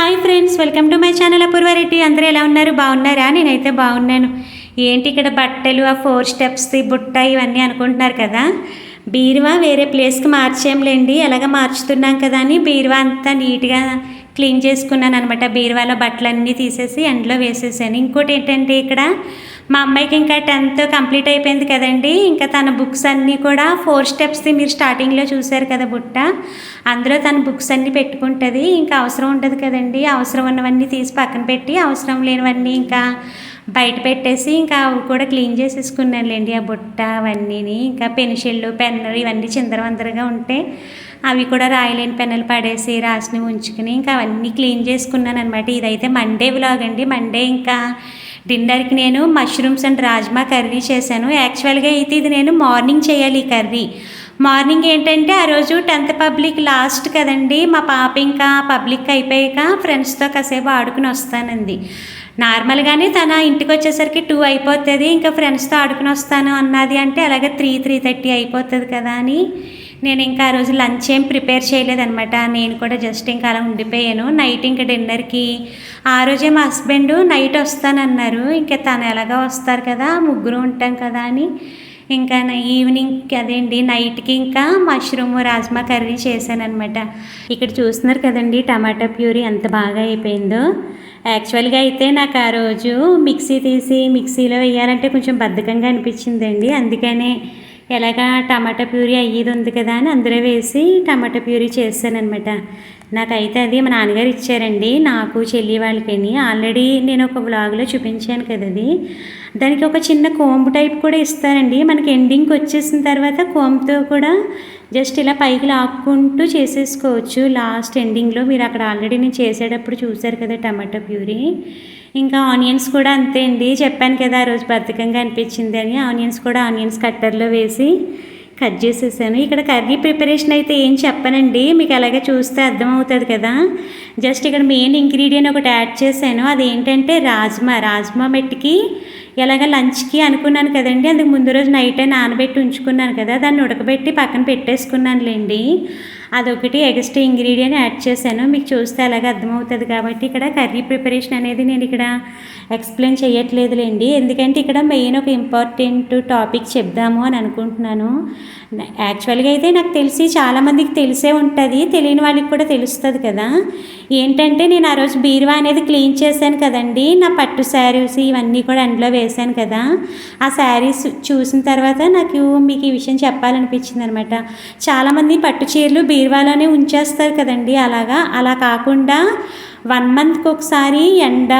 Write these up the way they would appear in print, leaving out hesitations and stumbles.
Hi friends, welcome to my channel Apoorva Reddy. అందరూ ఎలా ఉన్నారు? బాగున్నారా? నేనైతే బాగున్నాను. ఏంటి ఇక్కడ బట్టలు, ఆ 4 స్టెప్స్ది బుట్ట ఇవన్నీ అనుకుంటున్నారు కదా. బీరువా వేరే ప్లేస్కి మార్చేంలేండి, ఎలాగ మార్చుతున్నాం కదా అని బీరువా అంతా నీట్గా క్లీన్ చేసుకున్నాను అనమాట. బీరువాలో బట్టలన్నీ తీసేసి ఎండలో వేసేసాను. ఇంకోటి ఏంటంటే ఇక్కడ మా అమ్మాయికి ఇంకా 10th కంప్లీట్ అయిపోయింది కదండి. ఇంకా తన బుక్స్ అన్నీ కూడా 4 స్టెప్స్ది మీరు స్టార్టింగ్లో చూశారు కదా బుట్ట, అందులో తన బుక్స్ అన్నీ పెట్టుకుంటుంది. ఇంకా అవసరం ఉంటుంది కదండి, అవసరం ఉన్నవన్నీ తీసి పక్కన పెట్టి అవసరం లేనివన్నీ ఇంకా బయట పెట్టేసి ఇంకా అవి కూడా క్లీన్ చేసేసుకున్నానులేండి. ఆ బుట్ట అవన్నీని ఇంకా పెన్సిళ్ళు, పెన్నులు ఇవన్నీ చిందరవందరగా ఉంటే అవి కూడా రాయలేని పెన్నులు పడేసి రాసినవి ఉంచుకుని ఇంకా అవన్నీ క్లీన్ చేసుకున్నాను అనమాట. ఇదైతే మండే వ్లాగ్ అండి. మండే ఇంకా డిన్నర్కి నేను మష్రూమ్స్ అండ్ రాజ్మా కర్రీ చేశాను. యాక్చువల్గా అయితే ఇది నేను మార్నింగ్ చేయాలి ఈ కర్రీ. మార్నింగ్ ఏంటంటే ఆ రోజు 10th పబ్లిక్ లాస్ట్ కదండి. మా పాప ఇంకా పబ్లిక్ అయిపోయాక ఫ్రెండ్స్తో కాసేపు ఆడుకుని వస్తానంది. నార్మల్గానే తన ఇంటికి వచ్చేసరికి 2 అయిపోతుంది. ఇంకా ఫ్రెండ్స్తో ఆడుకుని వస్తాను అన్నది అంటే అలాగే 3:30 అయిపోతుంది కదా అని నేను ఇంకా ఆ రోజు లంచ్ ఏం ప్రిపేర్ చేయలేదనమాట. నేను కూడా జస్ట్ ఇంకా అలా ఉండిపోయాను. నైట్ ఇంకా డిన్నర్కి ఆ రోజే మా హస్బెండ్ నైట్ వస్తానన్నారు. ఇంకా తను ఎలాగో వస్తారు కదా, ముగ్గురు ఉంటాం కదా అని ఇంకా ఈవినింగ్ అదేంటి నైట్కి ఇంకా మష్రూమ్ రాజ్మా కర్రీ చేశాను అనమాట. ఇక్కడ చూస్తున్నారు కదండి టమాటా ప్యూరీ ఎంత బాగా అయిపోయిందో. యాక్చువల్గా అయితే నాకు ఆ రోజు మిక్సీ తీసి మిక్సీలో వేయాలంటే కొంచెం బద్ధకంగా అనిపించిందండి. అందుకనే ఎలాగా టమాటా ప్యూరీ అయ్యేది ఉంది కదా అని అందులో వేసి టమాటా ప్యూరీ చేశానమాట. నాకైతే అది మా నాన్నగారు ఇచ్చారండి, నాకు చెల్లి వాళ్ళకని. ఆల్రెడీ నేను ఒక వ్లాగ్లో చూపించాను కదా అది. దానికి ఒక చిన్న కోంబు టైప్ కూడా ఇస్తారండి. మనకి ఎండింగ్కి వచ్చేసిన తర్వాత కోంబుతో కూడా జస్ట్ ఇలా పైకి లాక్కుంటూ చేసేసుకోవచ్చు. లాస్ట్ ఎండింగ్లో మీరు అక్కడ ఆల్రెడీ నేను చేసేటప్పుడు చూశారు కదా టమాటా ప్యూరీ. ఇంకా ఆనియన్స్ కూడా అంతే అండి, చెప్పాను కదా ఆ రోజు బద్ధకంగా అనిపించింది అని. ఆనియన్స్ కట్టర్లో వేసి కట్ చేసేసాను. ఇక్కడ కర్రీ ప్రిపరేషన్ అయితే ఏం చెప్పనండి, మీకు అలాగే చూస్తే అర్థమవుతుంది కదా. జస్ట్ ఇక్కడ మెయిన్ ఇంగ్రీడియంట్ ఒకటి యాడ్ చేశాను. అదేంటంటే రాజ్మా మెట్టికి ఎలాగ లంచ్కి అనుకున్నాను కదండి. అందుకు ముందు రోజు నైటే నానబెట్టి ఉంచుకున్నాను కదా, దాన్ని ఉడకబెట్టి పక్కన పెట్టేసుకున్నానులేండి. అదొకటి ఎక్స్ట్రా ఇంగ్రీడియంట్ యాడ్ చేశాను, మీకు చూస్తే అలాగే అర్థమవుతుంది కాబట్టి. ఇక్కడ కర్రీ ప్రిపరేషన్ అనేది నేను ఇక్కడ ఎక్స్ప్లెయిన్ చేయట్లేదులేండి, ఎందుకంటే ఇక్కడ మెయిన్ ఒక ఇంపార్టెంట్ టాపిక్ చెప్దాము అని అనుకుంటున్నాను. యాక్చువల్గా అయితే నాకు తెలిసి చాలామందికి తెలిసే ఉంటుంది, తెలియని వాళ్ళకి కూడా తెలుస్తుంది కదా. ఏంటంటే నేను ఆ రోజు బీరువా అనేది క్లీన్ చేశాను కదండి. నా పట్టు శారీస్ ఇవన్నీ కూడా అందులో వేశాను కదా. ఆ శారీస్ చూసిన తర్వాత నాకు మీకు ఈ విషయం చెప్పాలనిపించింది అనమాట. చాలామంది పట్టు చీరలు బీరువాలోనే ఉంచేస్తారు కదండి. అలా కాకుండా 1 monthకి ఒకసారి ఎండ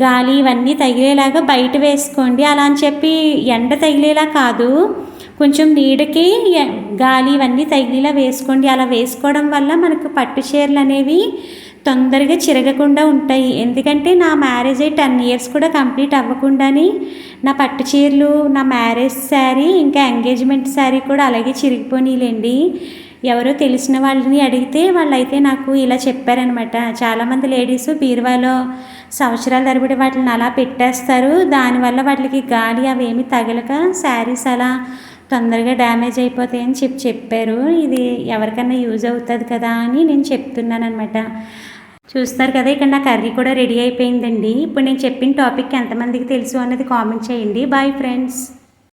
గాలి ఇవన్నీ తగిలేలాగా బయట వేసుకోండి. అలా అని చెప్పి ఎండ తగిలేలా కాదు, కొంచెం నీడకి గాలి ఇవన్నీ తగిలేలా వేసుకోండి. అలా వేసుకోవడం వల్ల మనకు పట్టు చీరలు అనేవి తొందరగా చిరగకుండా ఉంటాయి. ఎందుకంటే నా మ్యారేజ్ అయ్యి 10 years కూడా కంప్లీట్ అవ్వకుండానే నా పట్టు చీరలు, నా మ్యారేజ్ శారీ ఇంకా ఎంగేజ్మెంట్ శారీ కూడా అలాగే చిరిగిపోనీలేండి. ఎవరో తెలిసిన వాళ్ళని అడిగితే వాళ్ళైతే నాకు ఇలా చెప్పారనమాట. చాలామంది లేడీస్ బీరువాలో సంవత్సరాల తరబడి వాటిని అలా పెట్టేస్తారు. దానివల్ల వాటికి గాలి అవేమి తగలక శారీస్ అలా తొందరగా డ్యామేజ్ అయిపోతాయని చెప్పారు. ఇది ఎవరికన్నా యూజ్ అవుతుంది కదా అని నేను చెప్తున్నాను అనమాట. చూస్తారు కదా, ఇక్కడ నా కర్రీ కూడా రెడీ అయిపోయిందండి. ఇప్పుడు నేను చెప్పిన టాపిక్ ఎంతమందికి తెలుసు అన్నది కామెంట్ చేయండి. Bye friends.